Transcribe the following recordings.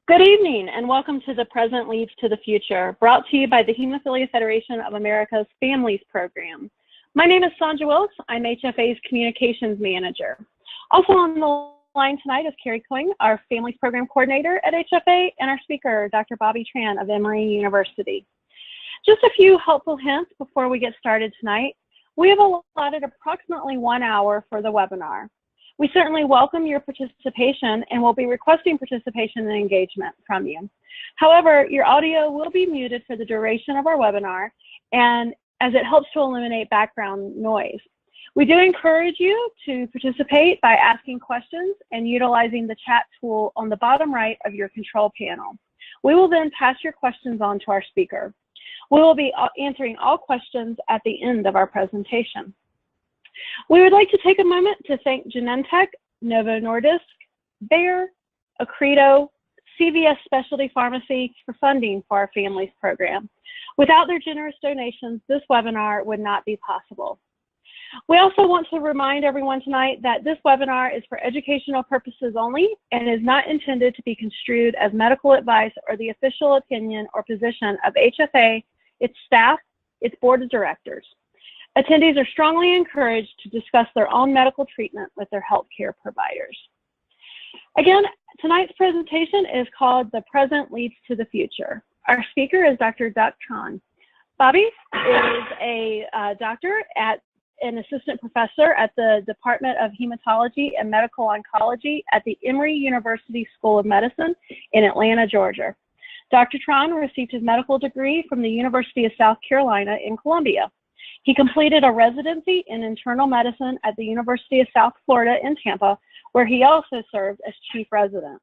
Good evening and welcome to The Present Leads to the Future, brought to you by the Hemophilia Federation of America's Families Program. My name is Sandra Wills. I'm HFA's Communications Manager. Also on the line tonight is Carrie Coing, our Families Program Coordinator at HFA, and our speaker, Dr. Duc Tran of Emory University. Just a few helpful hints before we get started tonight. We have allotted approximately 1 hour for the webinar. We certainly welcome your participation and will be requesting participation and engagement from you. However, your audio will be muted for the duration of our webinar, and as it helps to eliminate background noise. We do encourage you to participate by asking questions and utilizing the chat tool on the bottom right of your control panel. We will then pass your questions on to our speaker. We will be answering all questions at the end of our presentation. We would like to take a moment to thank Genentech, Novo Nordisk, Bayer, Accredo, CVS Specialty Pharmacy for funding for our Families Program. Without their generous donations, this webinar would not be possible. We also want to remind everyone tonight that this webinar is for educational purposes only and is not intended to be construed as medical advice or the official opinion or position of HFA, its staff, its board of directors. Attendees are strongly encouraged to discuss their own medical treatment with their healthcare providers. Again, tonight's presentation is called The Present Leads to the Future. Our speaker is Dr. Duc Tran. Bobby is a doctor at an assistant professor at the Department of Hematology and Medical Oncology at the Emory University School of Medicine in Atlanta, Georgia. Dr. Tran received his medical degree from the University of South Carolina in Columbia. He completed a residency in internal medicine at the University of South Florida in Tampa, where he also served as chief resident.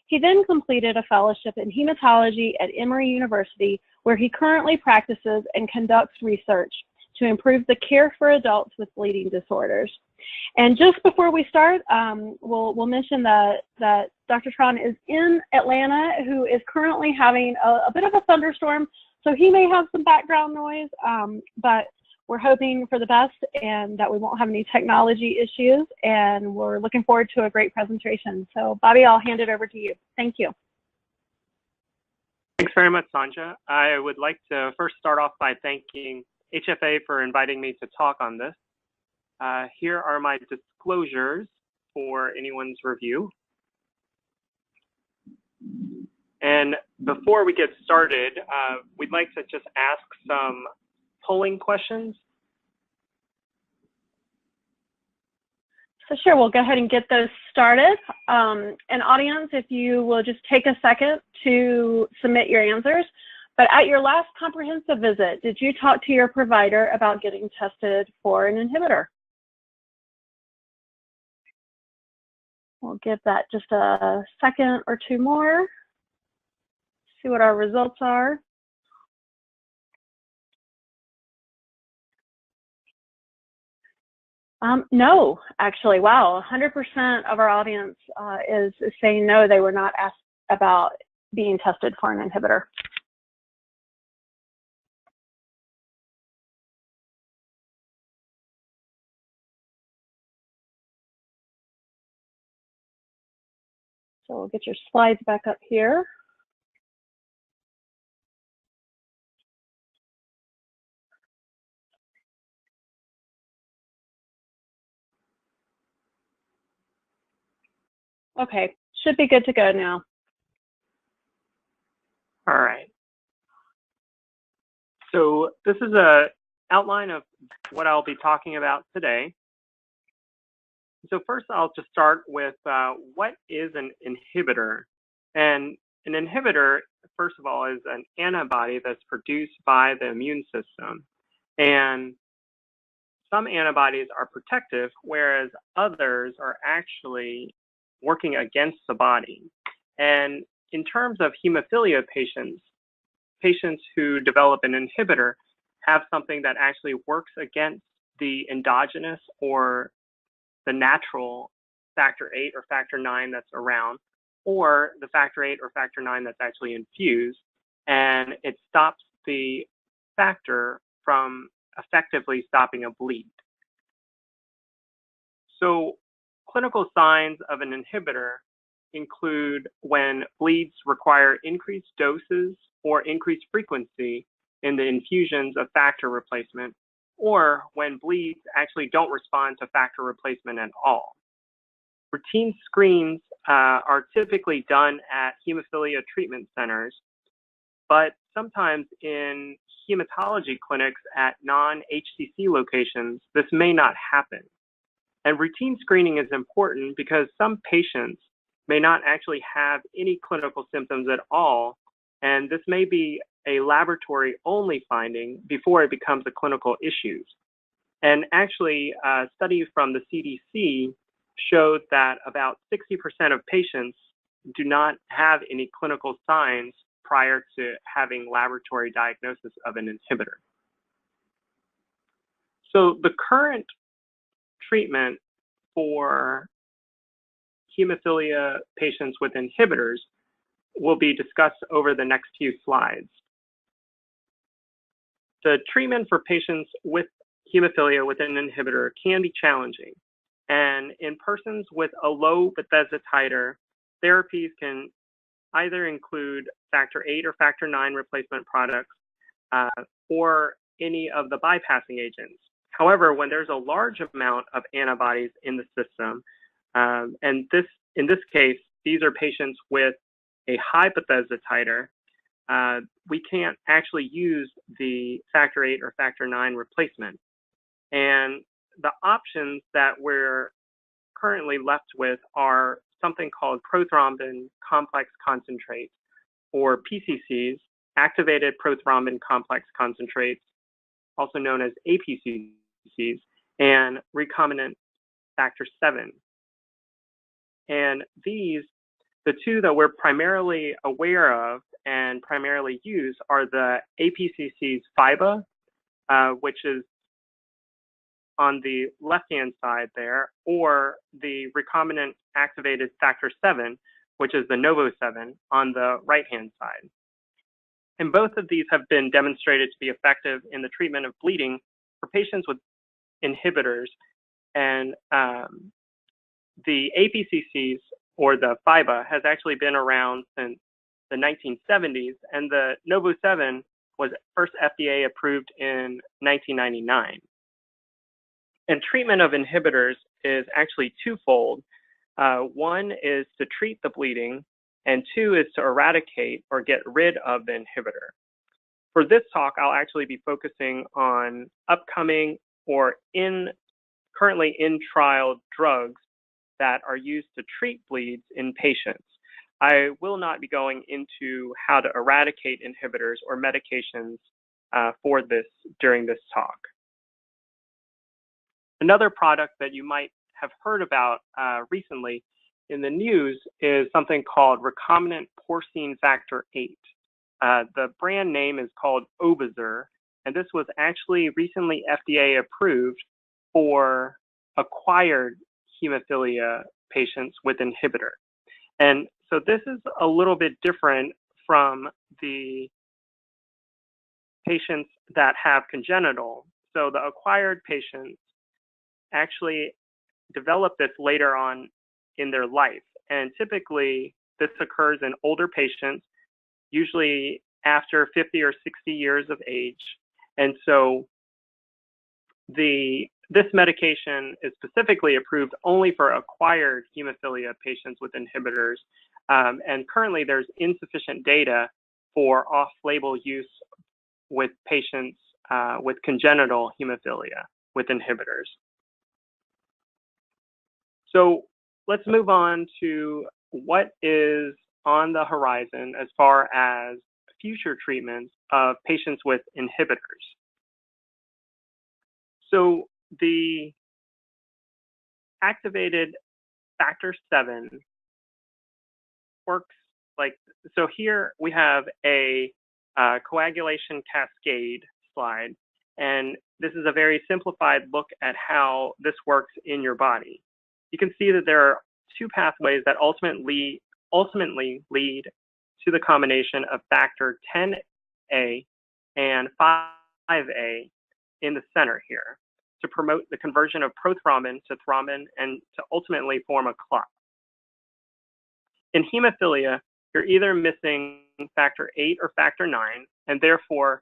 He then completed a fellowship in hematology at Emory University, where he currently practices and conducts research to improve the care for adults with bleeding disorders. And just before we start, we'll mention that Dr. Tran is in Atlanta, who is currently having a bit of a thunderstorm, so he may have some background noise, but we're hoping for the best and that we won't have any technology issues, and we're looking forward to a great presentation. So Bobby, I'll hand it over to you. Thank you. Thanks very much, Sanja. I would like to first start off by thanking HFA for inviting me to talk on this. Here are my disclosures for anyone's review. And before we get started, we'd like to just ask some polling questions. So sure, we'll go ahead and get those started. And audience, if you will just take a second to submit your answers. But at your last comprehensive visit, did you talk to your provider about getting tested for an inhibitor? We'll give that just a second or two more. See what our results are. No, actually, wow, 100% of our audience is saying no, they were not asked about being tested for an inhibitor. So we'll get your slides back up here. Okay, should be good to go now. All right. So this is an outline of what I'll be talking about today. So first, I'll just start with what is an inhibitor? And an inhibitor, first of all, is an antibody that's produced by the immune system. And some antibodies are protective, whereas others are actually working against the body. And in terms of hemophilia patients, patients who develop an inhibitor have something that actually works against the endogenous or the natural factor 8 or factor 9 that's around, or the factor 8 or factor 9 that's actually infused, and it stops the factor from effectively stopping a bleed. So clinical signs of an inhibitor include when bleeds require increased doses or increased frequency in the infusions of factor replacement, or when bleeds actually don't respond to factor replacement at all. Routine screens are typically done at hemophilia treatment centers, but sometimes in hematology clinics at non-HCC locations, this may not happen. And routine screening is important because some patients may not actually have any clinical symptoms at all, and this may be a laboratory-only finding before it becomes a clinical issue. And actually, a study from the CDC showed that about 60% of patients do not have any clinical signs prior to having laboratory diagnosis of an inhibitor. So the current treatment for hemophilia patients with inhibitors will be discussed over the next few slides. The treatment for patients with hemophilia with an inhibitor can be challenging. And in persons with a low Bethesda titer, therapies can either include factor 8 or factor 9 replacement products or any of the bypassing agents. However, when there's a large amount of antibodies in the system, and in this case, these are patients with a high Bethesda titer, we can't actually use the factor 8 or factor 9 replacement. And the options that we're currently left with are something called prothrombin complex concentrates, or PCCs, activated prothrombin complex concentrates, also known as APCCs, and recombinant factor 7. And these, the two that we're primarily aware of and primarily use are the APCCs FIBA, which is on the left-hand side there, or the recombinant activated factor 7, which is the Novo7 on the right-hand side. And both of these have been demonstrated to be effective in the treatment of bleeding for patients with inhibitors. And the APCCs, or the FIBA, has actually been around since the 1970s, and the Novo7 was first FDA approved in 1999. And treatment of inhibitors is actually twofold. One is to treat the bleeding, and two is to eradicate or get rid of the inhibitor. For this talk, I'll actually be focusing on upcoming or currently in trial drugs that are used to treat bleeds in patients. I will not be going into how to eradicate inhibitors or medications for this during this talk. Another product that you might have heard about recently in the news is something called recombinant porcine factor 8. The brand name is called Obizur, and this was actually recently FDA approved for acquired hemophilia patients with inhibitor. And so this is a little bit different from the patients that have congenital. So the acquired patients actually develop this later on in their life. And typically, this occurs in older patients, usually after 50 or 60 years of age. And so this medication is specifically approved only for acquired hemophilia patients with inhibitors. And currently, there's insufficient data for off-label use with patients with congenital hemophilia with inhibitors. So let's move on to what is on the horizon as far as future treatments of patients with inhibitors. So the activated factor 7 works like, so here we have a coagulation cascade slide, and this is a very simplified look at how this works in your body. You can see that there are two pathways that ultimately lead to the combination of factor 10A and 5A in the center here to promote the conversion of prothrombin to thrombin and to ultimately form a clot. in hemophilia, you're either missing factor 8 or factor 9, and therefore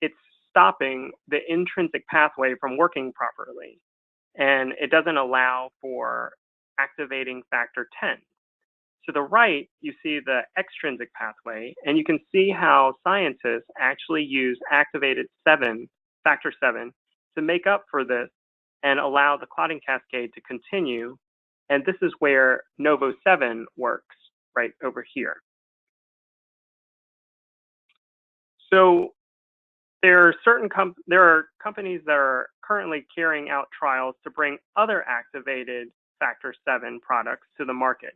it's stopping the intrinsic pathway from working properly, and it doesn't allow for activating factor 10. To the right, you see the extrinsic pathway, and you can see how scientists actually use activated factor 7, to make up for this and allow the clotting cascade to continue. And this is where Novo7 works, right over here. So there are companies that are currently carrying out trials to bring other activated factor 7 products to the market.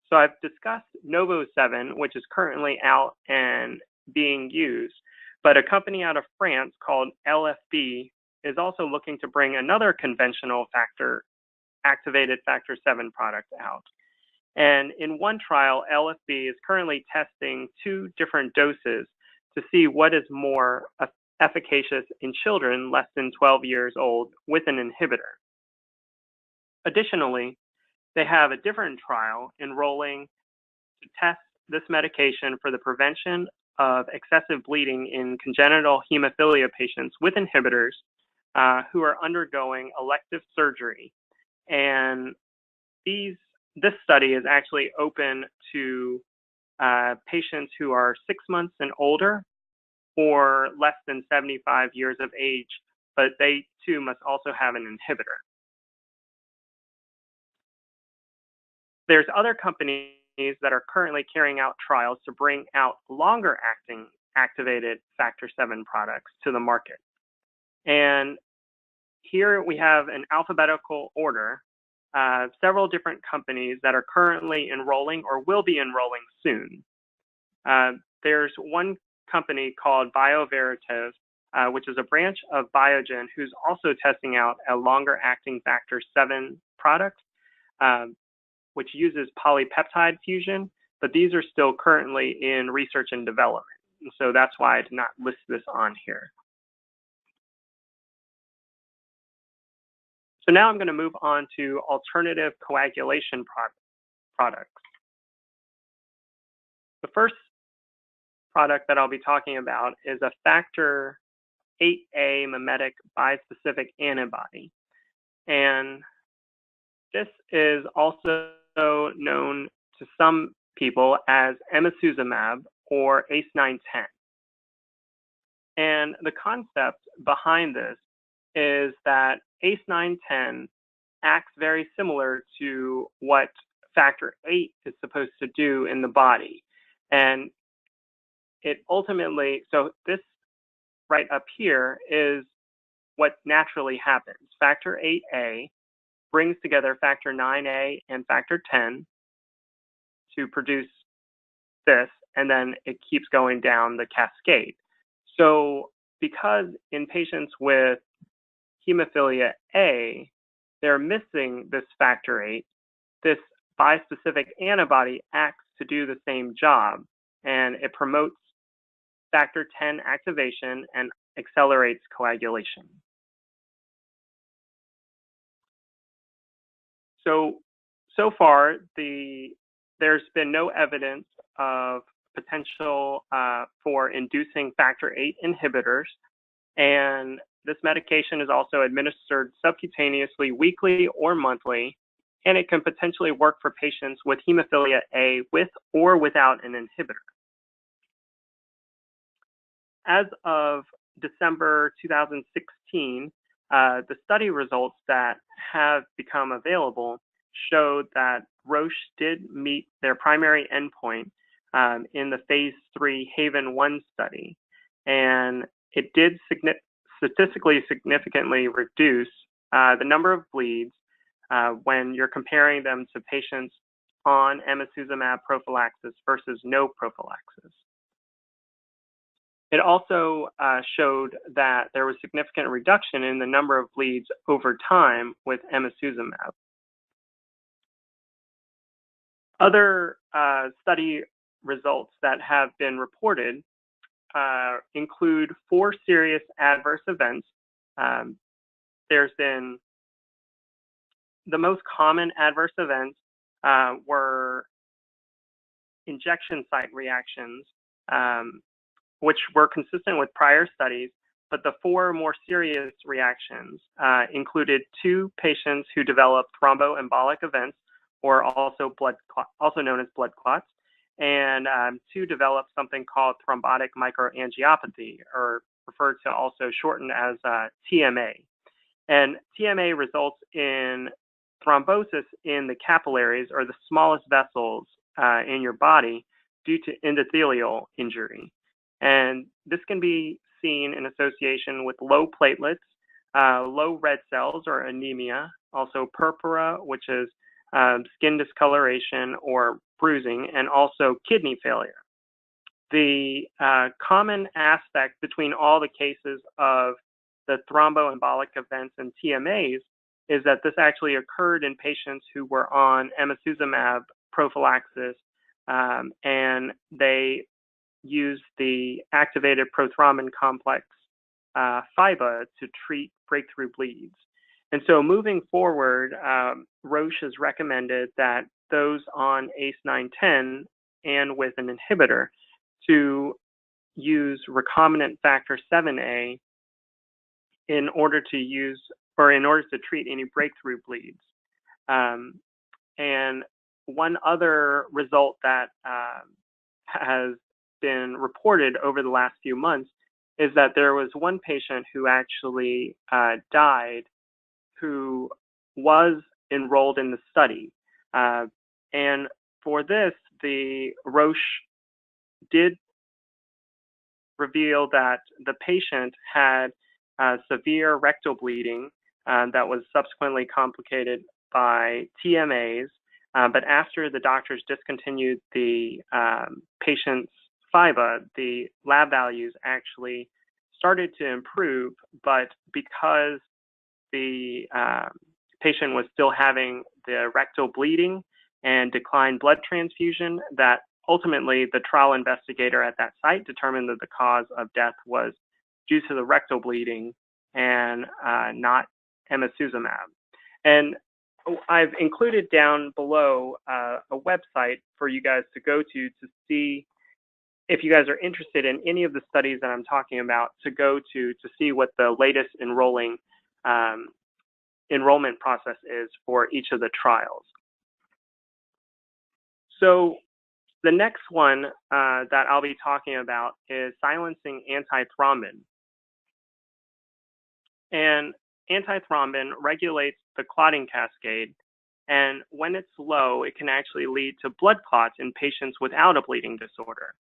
So I've discussed Novo7, which is currently out and being used, but a company out of France called LFB is also looking to bring another conventional activated factor 7 product out. And in one trial, LFB is currently testing 2 different doses to see what is more efficacious in children less than 12 years old with an inhibitor. Additionally, they have a different trial enrolling to test this medication for the prevention of excessive bleeding in congenital hemophilia patients with inhibitors who are undergoing elective surgery. And this study is actually open to patients who are 6 months and older or less than 75 years of age, but they too must also have an inhibitor. There's other companies that are currently carrying out trials to bring out longer acting activated factor 7 products to the market. And here we have an alphabetical order, several different companies that are currently enrolling or will be enrolling soon. There's one company called BioVeritiv, which is a branch of Biogen, who's also testing out a longer acting factor 7 product, which uses polypeptide fusion, but these are still currently in research and development. And so that's why I did not list this on here. So now I'm going to move on to alternative coagulation products. The first product that I'll be talking about is a factor 8A mimetic bispecific antibody. And this is also known to some people as emicizumab or ACE910. And the concept behind this is that ACE910 acts very similar to what factor 8 is supposed to do in the body. And it ultimately, so this right up here is what naturally happens. Factor 8A brings together factor 9A and factor 10 to produce this, and then it keeps going down the cascade. So because in patients with hemophilia A, they're missing this factor 8, this bispecific antibody acts to do the same job, and it promotes factor 10 activation and accelerates coagulation. So far, there's been no evidence of potential for inducing factor 8 inhibitors, and this medication is also administered subcutaneously weekly or monthly, and it can potentially work for patients with hemophilia A with or without an inhibitor. As of December 2016, the study results that have become available showed that Roche did meet their primary endpoint in the phase 3 Haven-1 study, and it did statistically significantly reduce the number of bleeds when you're comparing them to patients on emicizumab prophylaxis versus no prophylaxis. It also showed that there was significant reduction in the number of bleeds over time with emicizumab. Other study results that have been reported include 4 serious adverse events. There's been the most common adverse events were injection site reactions, which were consistent with prior studies, but the 4 more serious reactions included 2 patients who developed thromboembolic events, or also known as blood clots, and 2 developed something called thrombotic microangiopathy, or referred to also shortened as TMA. And TMA results in thrombosis in the capillaries, or the smallest vessels in your body, due to endothelial injury. And this can be seen in association with low platelets, low red cells or anemia, also purpura, which is skin discoloration or bruising, and also kidney failure. The common aspect between all the cases of the thromboembolic events and TMAs is that this actually occurred in patients who were on emicizumab prophylaxis, and they used the activated prothrombin complex FIBA to treat breakthrough bleeds. And so moving forward, Roche has recommended that those on ACE910 and with an inhibitor to use recombinant factor 7A in order to treat any breakthrough bleeds. And one other result that has been reported over the last few months is that there was one patient who actually died, who was enrolled in the study. And for this, the Roche did reveal that the patient had severe rectal bleeding that was subsequently complicated by TMAs. But after the doctors discontinued the patient's FIBA, the lab values actually started to improve, but because the patient was still having the rectal bleeding and declined blood transfusion, that ultimately the trial investigator at that site determined that the cause of death was due to the rectal bleeding and not emicizumab. And I've included down below a website for you guys to go to see, if you guys are interested in any of the studies that I'm talking about, to go to see what the latest enrollment process is for each of the trials. So the next one that I'll be talking about is silencing antithrombin. And antithrombin regulates the clotting cascade, and when it's low, it can actually lead to blood clots in patients without a bleeding disorder.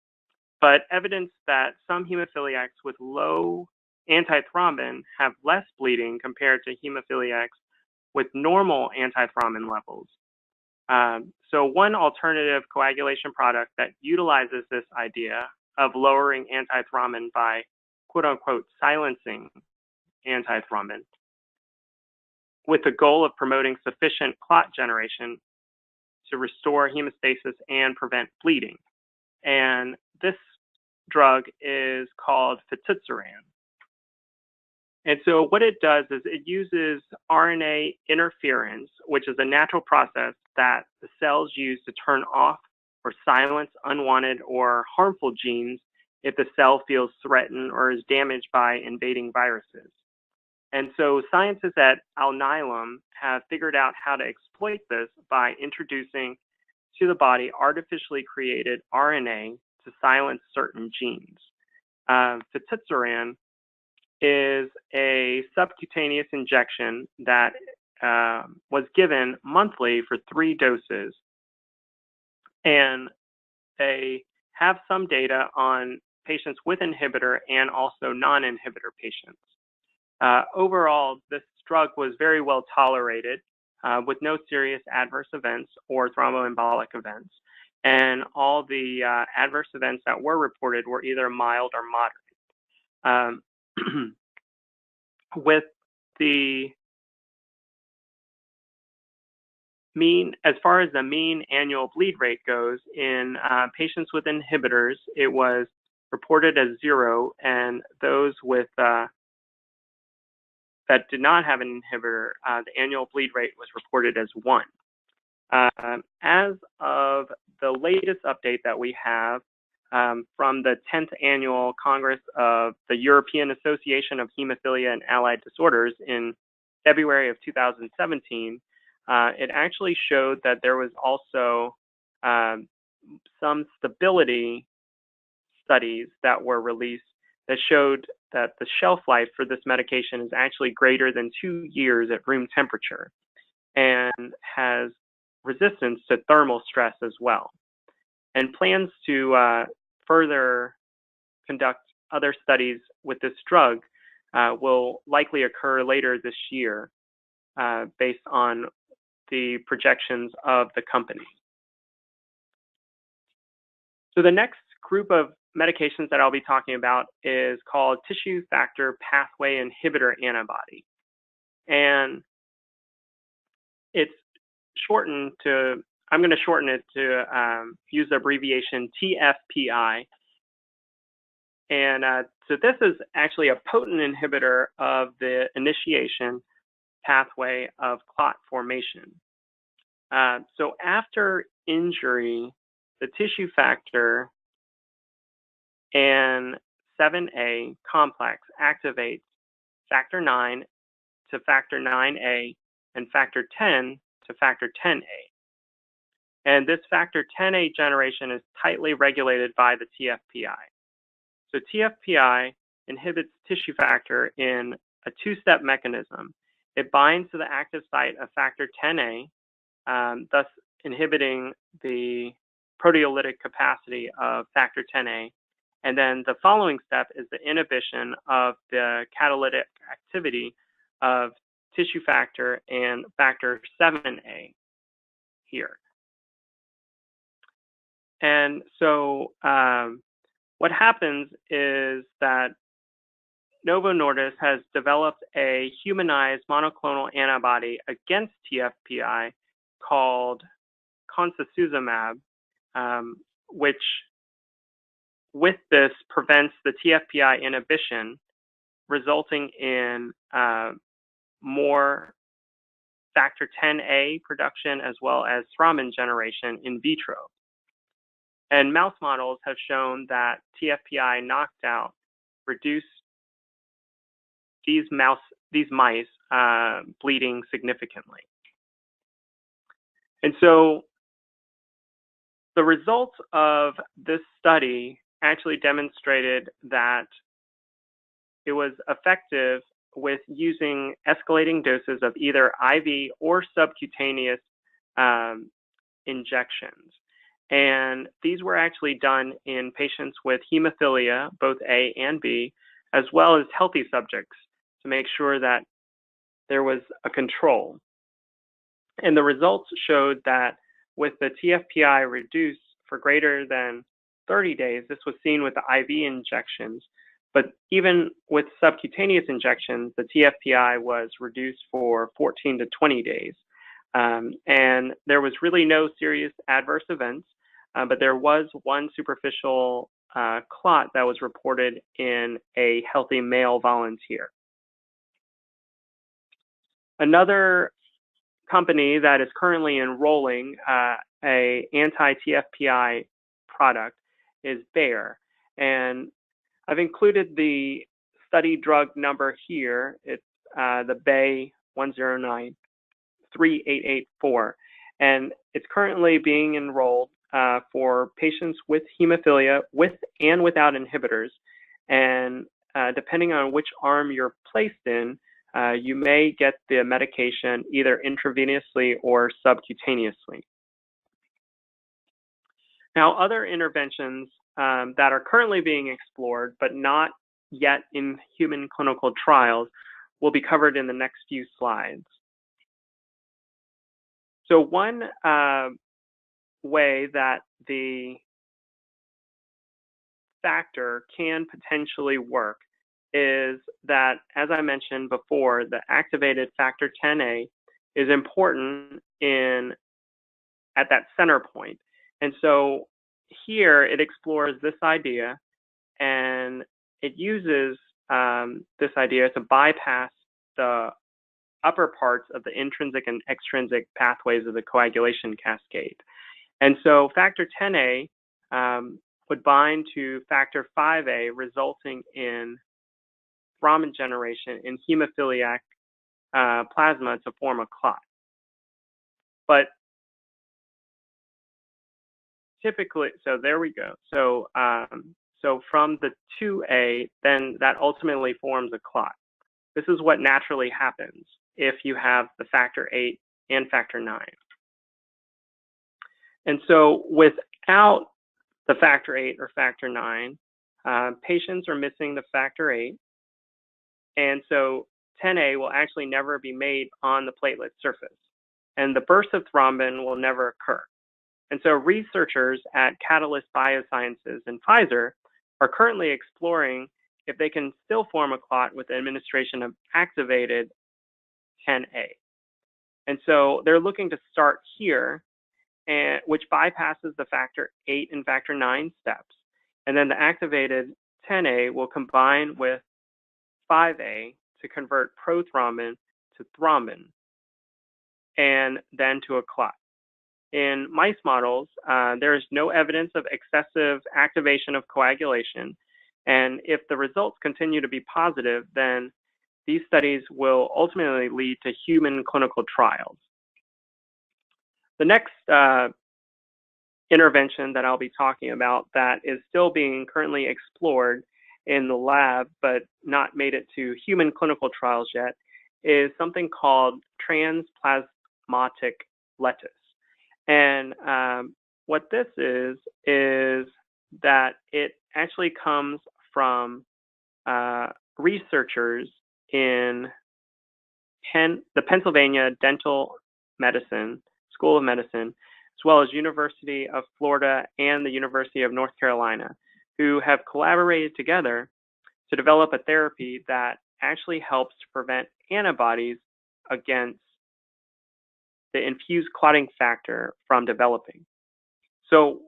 But evidence that some hemophiliacs with low antithrombin have less bleeding compared to hemophiliacs with normal antithrombin levels. So one alternative coagulation product that utilizes this idea of lowering antithrombin by quote unquote silencing antithrombin with the goal of promoting sufficient clot generation to restore hemostasis and prevent bleeding. And this drug is called fitusiran. And so what it does is it uses RNA interference, which is a natural process that the cells use to turn off or silence unwanted or harmful genes if the cell feels threatened or is damaged by invading viruses. And so scientists at Alnylam have figured out how to exploit this by introducing to the body artificially created RNA to silence certain genes. Fitusiran is a subcutaneous injection that was given monthly for 3 doses. And they have some data on patients with inhibitor and also non-inhibitor patients. Overall, this drug was very well tolerated with no serious adverse events or thromboembolic events. And all the adverse events that were reported were either mild or moderate. With the mean, as far as the mean annual bleed rate goes, in patients with inhibitors, it was reported as 0, and those with that did not have an inhibitor, the annual bleed rate was reported as 1. As of the latest update that we have from the 10th Annual Congress of the European Association of Hemophilia and Allied Disorders in February of 2017, it actually showed that there was also some stability studies that were released that showed that the shelf life for this medication is actually greater than 2 years at room temperature and has resistance to thermal stress as well. And plans to further conduct other studies with this drug will likely occur later this year based on the projections of the company. So the next group of medications that I'll be talking about is called tissue factor pathway inhibitor antibody. And it's shortened to, I'm going to shorten it to use the abbreviation TFPI. And so this is actually a potent inhibitor of the initiation pathway of clot formation. So after injury, the tissue factor and 7A complex activates factor 9 to factor 9A and factor 10 to factor 10A. And this factor 10A generation is tightly regulated by the TFPI. So TFPI inhibits tissue factor in a two-step mechanism. It binds to the active site of factor 10A, thus inhibiting the proteolytic capacity of factor 10A. And then the following step is the inhibition of the catalytic activity of tissue factor and factor 7A here. And so what happens is that Novo Nordisk has developed a humanized monoclonal antibody against TFPI called concizumab, which with this prevents the TFPI inhibition, resulting in more factor 10A production as well as thrombin generation in vitro. And mouse models have shown that TFPI knockout reduced these mice bleeding significantly. And so the results of this study actually demonstrated that it was effective with using escalating doses of either IV or subcutaneous injections. And these were actually done in patients with hemophilia, both A and B, as well as healthy subjects to make sure that there was a control. And the results showed that with the TFPI reduced for greater than 30 days, this was seen with the IV injections, but even with subcutaneous injections, the TFPI was reduced for 14 to 20 days. And there was really no serious adverse events, but there was one superficial clot that was reported in a healthy male volunteer. Another company that is currently enrolling a anti-TFPI product is Bayer. And I've included the study drug number here. It's the BAY 1093884. And it's currently being enrolled for patients with hemophilia with and without inhibitors. And depending on which arm you're placed in, you may get the medication either intravenously or subcutaneously. Now, other interventions that are currently being explored, but not yet in human clinical trials, will be covered in the next few slides. So one way that the factor can potentially work is that, as I mentioned before, the activated factor 10A is important at that center point. And so here it explores this idea, and it uses this idea to bypass the upper parts of the intrinsic and extrinsic pathways of the coagulation cascade. And so factor 10A would bind to factor 5A, resulting in thrombin generation in hemophiliac plasma to form a clot. But typically, so there we go. So, so from the 2A, then that ultimately forms a clot. This is what naturally happens if you have the factor 8 and factor 9. And so without the factor 8 or factor 9, patients are missing the factor 8. And so 10A will actually never be made on the platelet surface. And the burst of thrombin will never occur. And so researchers at Catalyst Biosciences and Pfizer are currently exploring if they can still form a clot with the administration of activated 10A. And so they're looking to start here, which bypasses the factor 8 and factor 9 steps. And then the activated 10A will combine with 5A to convert prothrombin to thrombin and then to a clot. In mice models, there is no evidence of excessive activation of coagulation. And if the results continue to be positive, then these studies will ultimately lead to human clinical trials. The next intervention that I'll be talking about that is still being currently explored in the lab, but not made it to human clinical trials yet, is something called transplasmatic lettuce. And what this is that it actually comes from researchers in the Pennsylvania Dental Medicine, School of Medicine, as well as University of Florida and the University of North Carolina, who have collaborated together to develop a therapy that actually helps to prevent antibodies against the infused clotting factor from developing. So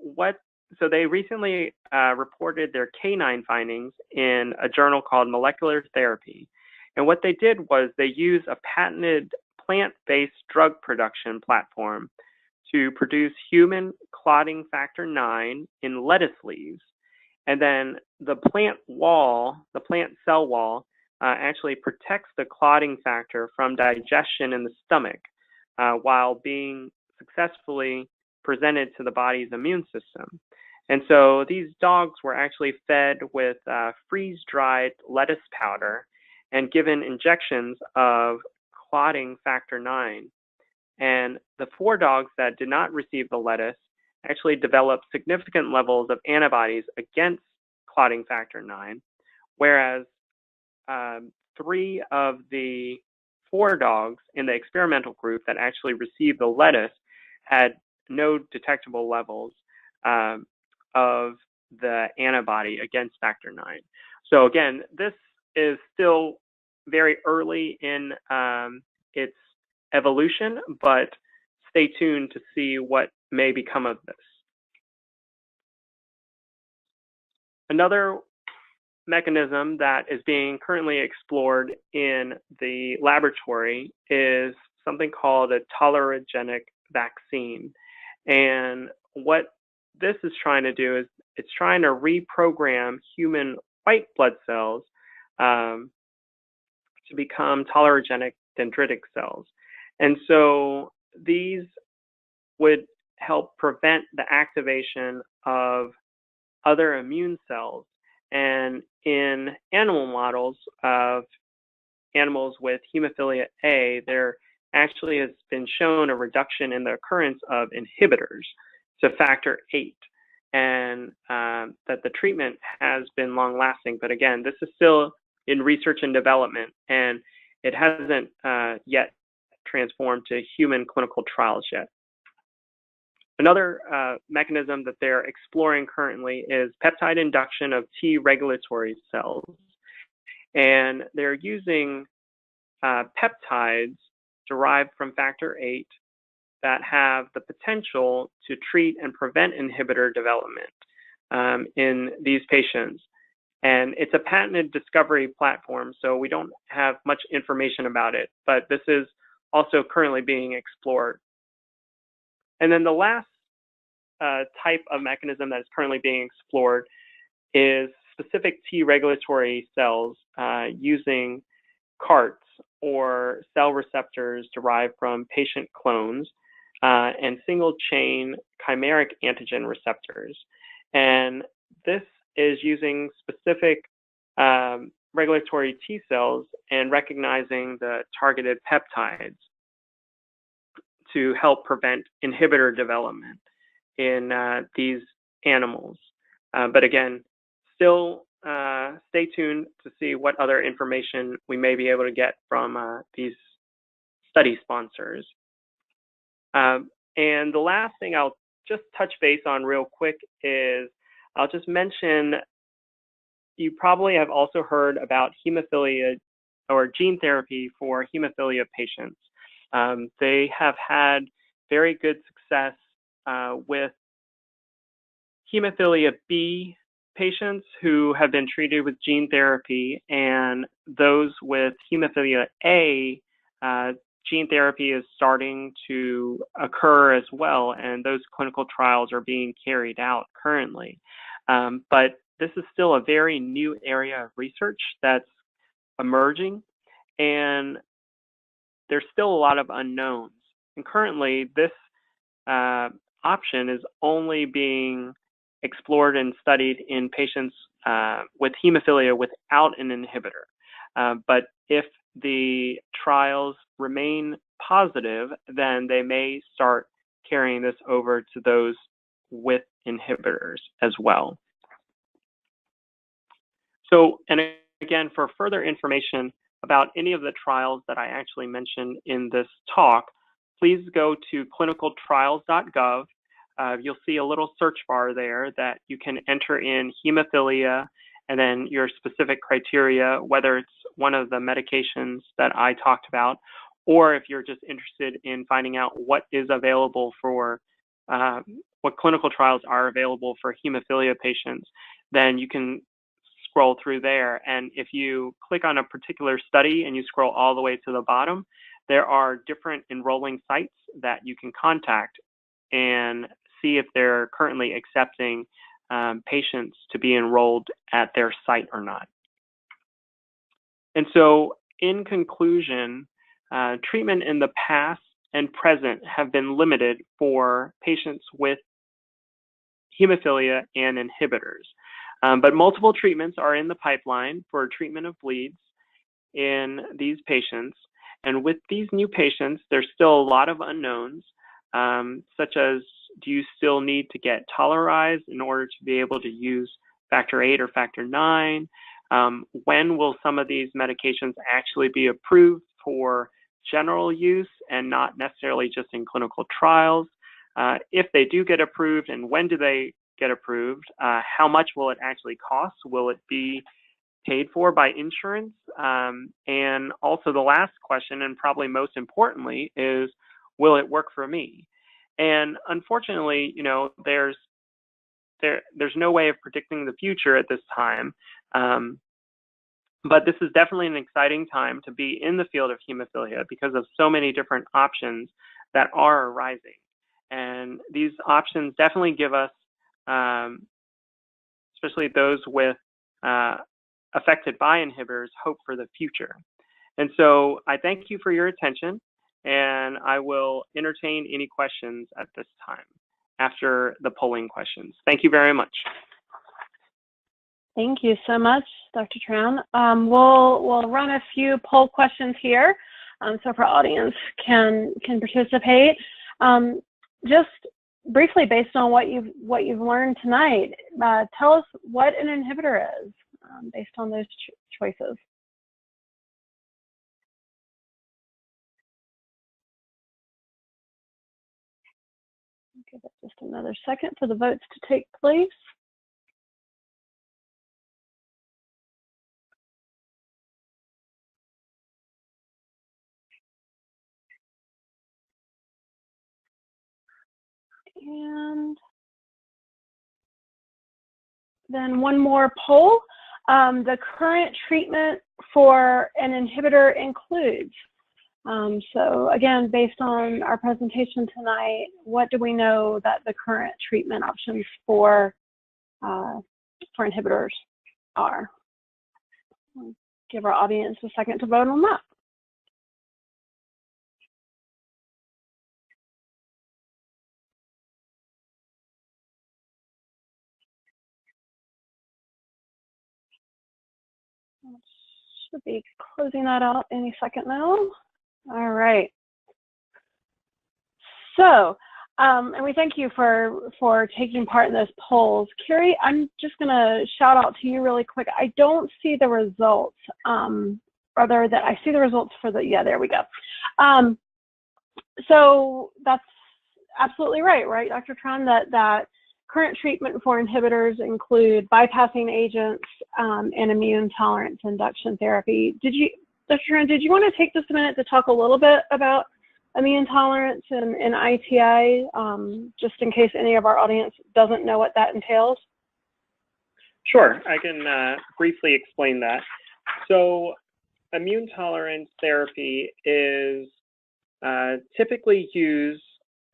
they recently reported their canine findings in a journal called Molecular Therapy. And what they did was they used a patented plant-based drug production platform to produce human clotting factor 9 in lettuce leaves. And then the plant cell wall, actually protects the clotting factor from digestion in the stomach while being successfully presented to the body's immune system. And so these dogs were actually fed with freeze-dried lettuce powder and given injections of clotting factor 9. And the 4 dogs that did not receive the lettuce actually developed significant levels of antibodies against clotting factor 9, whereas 3 of the 4 dogs in the experimental group that actually received the lettuce had no detectable levels of the antibody against factor 9. So again, this is still very early in its evolution, but stay tuned to see what may become of this. Another mechanism that is being currently explored in the laboratory is something called a tolerogenic vaccine. And what this is trying to do is it's trying to reprogram human white blood cells to become tolerogenic dendritic cells. And so these would help prevent the activation of other immune cells. And in animal models of animals with hemophilia A, there actually has been shown a reduction in the occurrence of inhibitors to factor 8, and that the treatment has been long lasting. But again, this is still in research and development, and it hasn't yet transformed to human clinical trials yet. Another mechanism that they're exploring currently is peptide induction of T regulatory cells. And they're using peptides derived from factor 8 that have the potential to treat and prevent inhibitor development in these patients. And it's a patented discovery platform, so we don't have much information about it, but this is also currently being explored. And then the last type of mechanism that is currently being explored is specific T regulatory cells using CARTs, or cell receptors derived from patient clones, and single chain chimeric antigen receptors. And this is using specific regulatory T cells and recognizing the targeted peptides to help prevent inhibitor development in these animals. But again, still stay tuned to see what other information we may be able to get from these study sponsors. And the last thing I'll just touch base on real quick is I'll just mention, you probably have also heard about hemophilia or gene therapy for hemophilia patients. They have had very good success with hemophilia B patients who have been treated with gene therapy, and those with hemophilia A, gene therapy is starting to occur as well, and those clinical trials are being carried out currently. But this is still a very new area of research that's emerging, and there's still a lot of unknowns. And currently, this option is only being explored and studied in patients with hemophilia without an inhibitor. But if the trials remain positive, then they may start carrying this over to those with inhibitors as well. So, and again, for further information about any of the trials that I actually mentioned in this talk, please go to clinicaltrials.gov. You'll see a little search bar there that you can enter in hemophilia and then your specific criteria, whether it's one of the medications that I talked about, or if you're just interested in finding out what is available for, what clinical trials are available for hemophilia patients, then you can scroll through there. And if you click on a particular study and you scroll all the way to the bottom, there are different enrolling sites that you can contact and see if they're currently accepting patients to be enrolled at their site or not. And so in conclusion, treatment in the past and present have been limited for patients with hemophilia and inhibitors. But multiple treatments are in the pipeline for treatment of bleeds in these patients. And with these new patients, there's still a lot of unknowns, such as, do you still need to get tolerized in order to be able to use factor 8 or factor 9? When will some of these medications actually be approved for general use and not necessarily just in clinical trials? If they do get approved, and when do they get approved? How much will it actually cost? Will it be paid for by insurance? And also the last question, and probably most importantly, is, will it work for me? And unfortunately, you know, there's no way of predicting the future at this time. But this is definitely an exciting time to be in the field of hemophilia because of so many different options that are arising. And these options definitely give us, especially those with affected by inhibitors, hope for the future. And so I thank you for your attention, and I will entertain any questions at this time after the polling questions. Thank you very much. Thank you so much, Dr. Tran. We'll run a few poll questions here, so if our audience can participate. Just briefly, based on what you've learned tonight, tell us what an inhibitor is based on those choices. Give it just another second for the votes to take place. And then one more poll. the current treatment for an inhibitor includes. So again, based on our presentation tonight, what do we know that the current treatment options for inhibitors are? I'll give our audience a second to vote on that. Should be closing that out any second now. All right. So, and we thank you for taking part in those polls. Carrie, I'm just going to shout out to you really quick. I don't see the results, rather that I see the results for the, yeah, there we go. So that's absolutely right, Dr. Tran, that current treatment for inhibitors include bypassing agents and immune tolerance induction therapy. Dr. Tran, did you want to take just a minute to talk a little bit about immune tolerance and ITI, just in case any of our audience doesn't know what that entails? Sure, I can briefly explain that. So immune tolerance therapy is typically used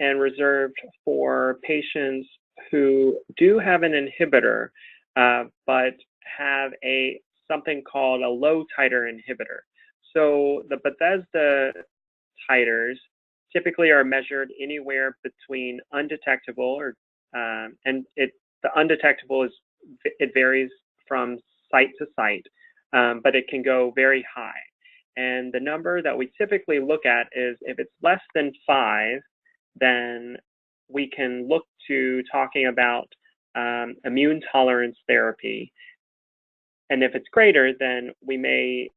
and reserved for patients who do have an inhibitor, but have something called a low titer inhibitor. So the Bethesda titers typically are measured anywhere between undetectable, or the undetectable it varies from site to site, but it can go very high. And the number that we typically look at is if it's less than 5, then we can look to talking about immune tolerance therapy. And if it's greater, then we may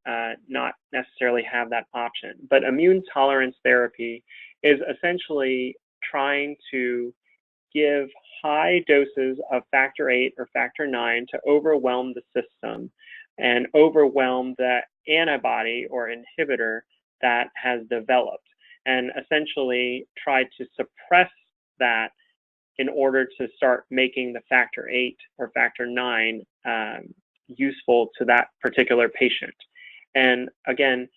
not necessarily have that option. But immune tolerance therapy is essentially trying to give high doses of factor 8 or factor 9 to overwhelm the system and overwhelm the antibody or inhibitor that has developed, and essentially try to suppress that in order to start making the factor 8 or factor 9 useful to that particular patient. And again,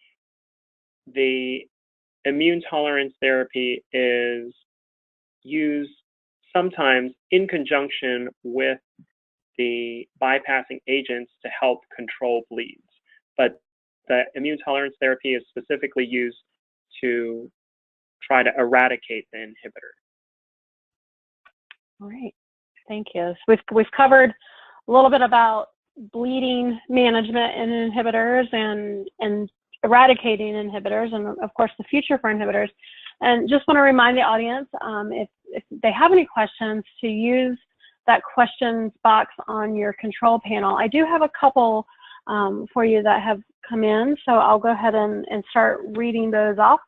the immune tolerance therapy is used sometimes in conjunction with the bypassing agents to help control bleeds. But the immune tolerance therapy is specifically used to try to eradicate the inhibitor. All right, thank you. So we've covered a little bit about bleeding management in inhibitors and eradicating inhibitors, and of course the future for inhibitors. And just want to remind the audience, if they have any questions, to use that questions box on your control panel. I do have a couple for you that have come in, so I'll go ahead and start reading those off.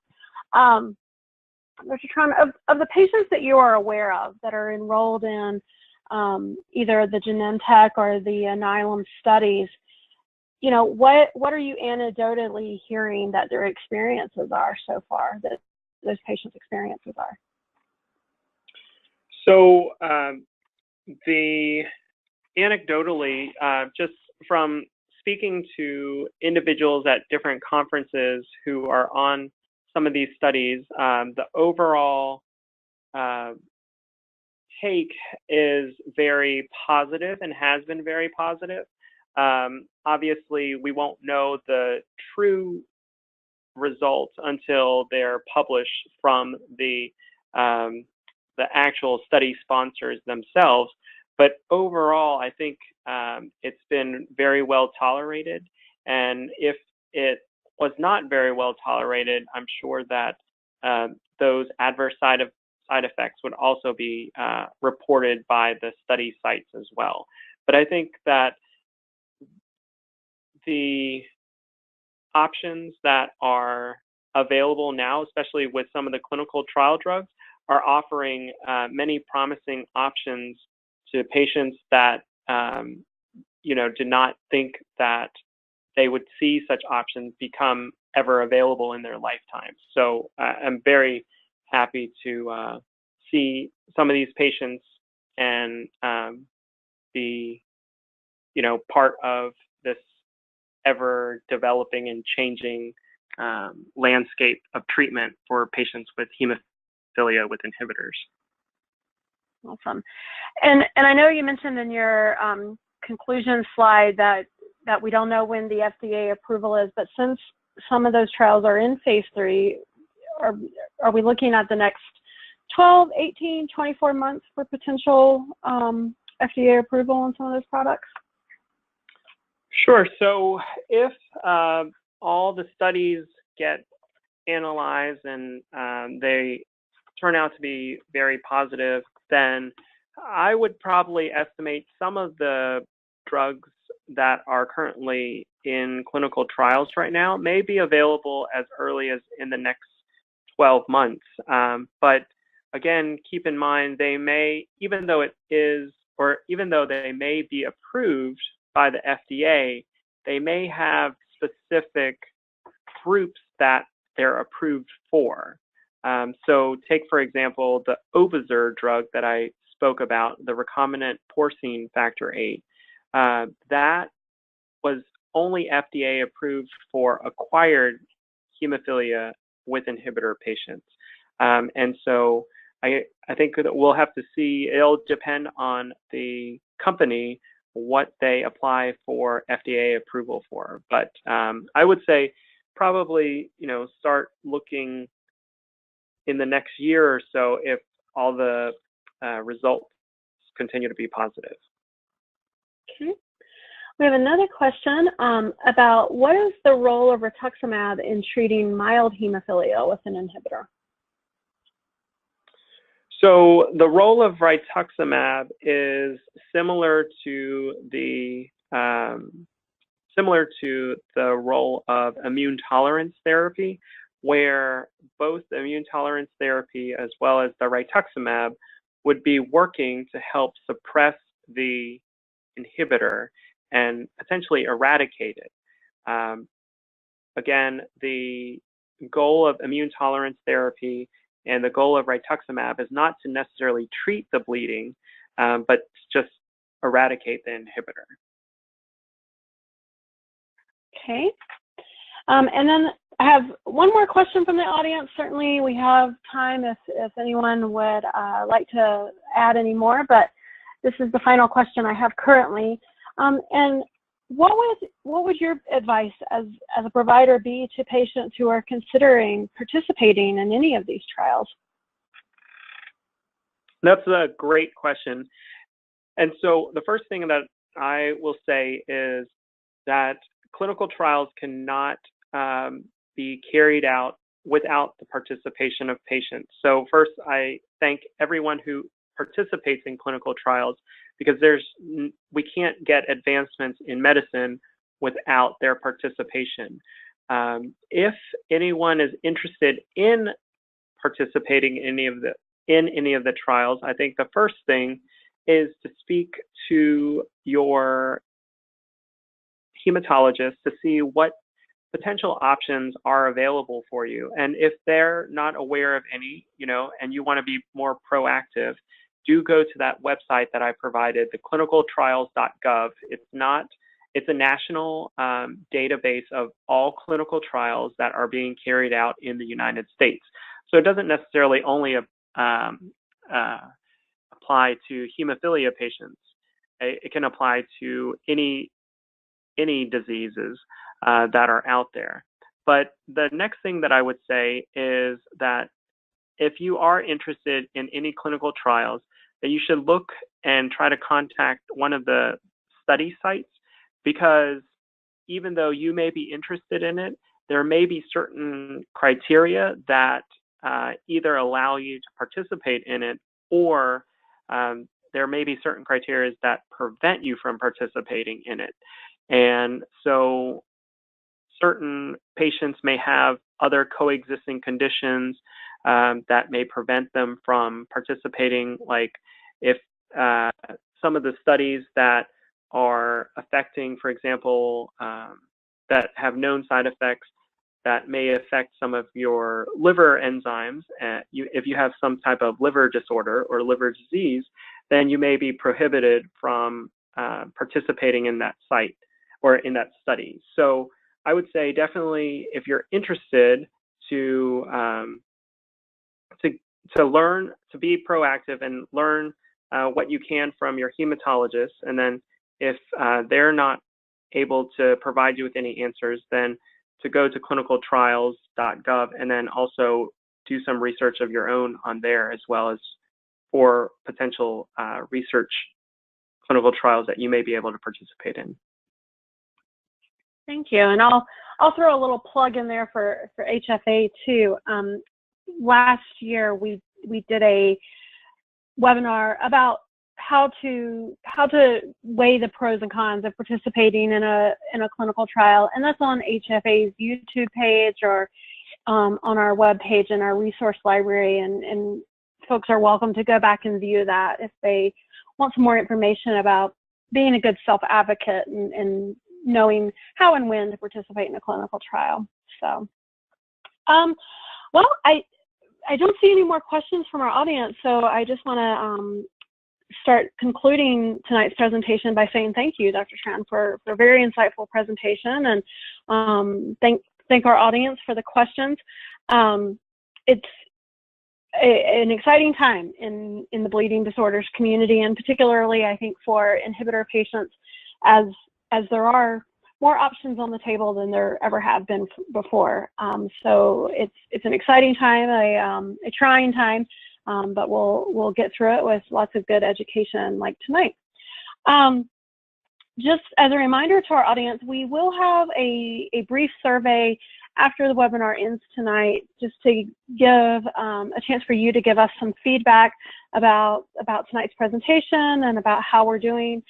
Dr. Tran, of the patients that you are aware of that are enrolled in either the Genentech or the Alnylam studies, you know, what are you anecdotally hearing that their experiences are so far, that those patients' experiences are? So anecdotally, just from speaking to individuals at different conferences who are on some of these studies, the overall take is very positive and has been very positive. Obviously, we won't know the true results until they're published from the actual study sponsors themselves. But overall, I think it's been very well tolerated. And if it was not very well tolerated, I'm sure that those adverse side effects would also be reported by the study sites as well. But I think that the options that are available now, especially with some of the clinical trial drugs, are offering many promising options to patients that did not think that they would see such options become ever available in their lifetime. So I'm very happy to see some of these patients and be part of this ever developing and changing landscape of treatment for patients with hemophilia with inhibitors. Awesome. And I know you mentioned in your conclusion slide that we don't know when the FDA approval is, but since some of those trials are in phase 3, are we looking at the next 12, 18, 24 months for potential FDA approval on some of those products? Sure. So if all the studies get analyzed and they turn out to be very positive, then I would probably estimate some of the drugs that are currently in clinical trials right now may be available as early as in the next 12 months. But again, keep in mind, they may, even though they may be approved by the FDA, they may have specific groups that they're approved for. So take, for example, the Obizur drug that I spoke about, the recombinant porcine factor 8. That was only FDA approved for acquired hemophilia with inhibitor patients. And so I think that we'll have to see, it'll depend on the company what they apply for FDA approval for. But I would say probably, start looking in the next year or so if all the results continue to be positive. Okay. We have another question about what is the role of rituximab in treating mild hemophilia with an inhibitor? So the role of rituximab is similar to the role of immune tolerance therapy, where both the immune tolerance therapy as well as the rituximab would be working to help suppress the inhibitor and potentially eradicate it. Again, the goal of immune tolerance therapy and the goal of rituximab is not to necessarily treat the bleeding, but just eradicate the inhibitor. Okay. And then I have one more question from the audience. Certainly we have time if anyone would like to add any more, but this is the final question I have currently. And what would your advice as a provider be to patients who are considering participating in any of these trials? That's a great question. And so the first thing that I will say is that clinical trials cannot be carried out without the participation of patients. So first, I thank everyone who participates in clinical trials, because we can't get advancements in medicine without their participation. If anyone is interested in participating in any of the trials, I think the first thing is to speak to your hematologist to see what potential options are available for you. And if they're not aware of any, and you want to be more proactive, do go to that website that I provided, the clinicaltrials.gov. It's a national database of all clinical trials that are being carried out in the United States. So it doesn't necessarily only apply to hemophilia patients. It can apply to any diseases that are out there. But the next thing that I would say is that if you are interested in any clinical trials, that you should look and try to contact one of the study sites, because even though you may be interested in it, there may be certain criteria that either allow you to participate in it, or there may be certain criteria that prevent you from participating in it. And so certain patients may have other coexisting conditions that may prevent them from participating, like if some of the studies that are affecting, for example, that have known side effects that may affect some of your liver enzymes. If you have some type of liver disorder or liver disease, then you may be prohibited from participating in that site. or in that study. So I would say definitely, if you're interested to learn, to be proactive and learn what you can from your hematologist, and then if they're not able to provide you with any answers, then to go to clinicaltrials.gov and then also do some research of your own on there, as well as for potential research clinical trials that you may be able to participate in. Thank you, and I'll throw a little plug in there for HFA too. Last year we did a webinar about how to weigh the pros and cons of participating in a clinical trial, and that's on HFA's YouTube page or on our webpage in our resource library, and folks are welcome to go back and view that if they want some more information about being a good self-advocate and knowing how and when to participate in a clinical trial. So, well, I don't see any more questions from our audience, so I just want to start concluding tonight's presentation by saying thank you, Dr. Tran, for a very insightful presentation, and thank our audience for the questions. It's an exciting time in the bleeding disorders community, and particularly I think for inhibitor patients, as there are more options on the table than there ever have been before. So it's an exciting time, a trying time, but we'll get through it with lots of good education like tonight. Just as a reminder to our audience, we will have a brief survey after the webinar ends tonight, just to give a chance for you to give us some feedback about tonight's presentation and about how we're doing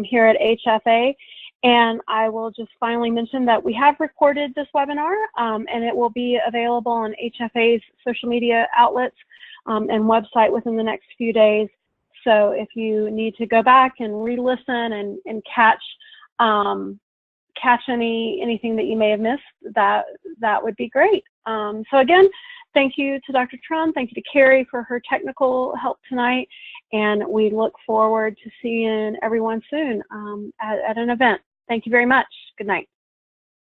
here at HFA. And I will just finally mention that we have recorded this webinar, and it will be available on HFA's social media outlets and website within the next few days. So if you need to go back and re-listen and catch anything that you may have missed, that would be great. So again, thank you to Dr. Tran, thank you to Carrie for her technical help tonight, and we look forward to seeing everyone soon at an event. Thank you very much. Good night.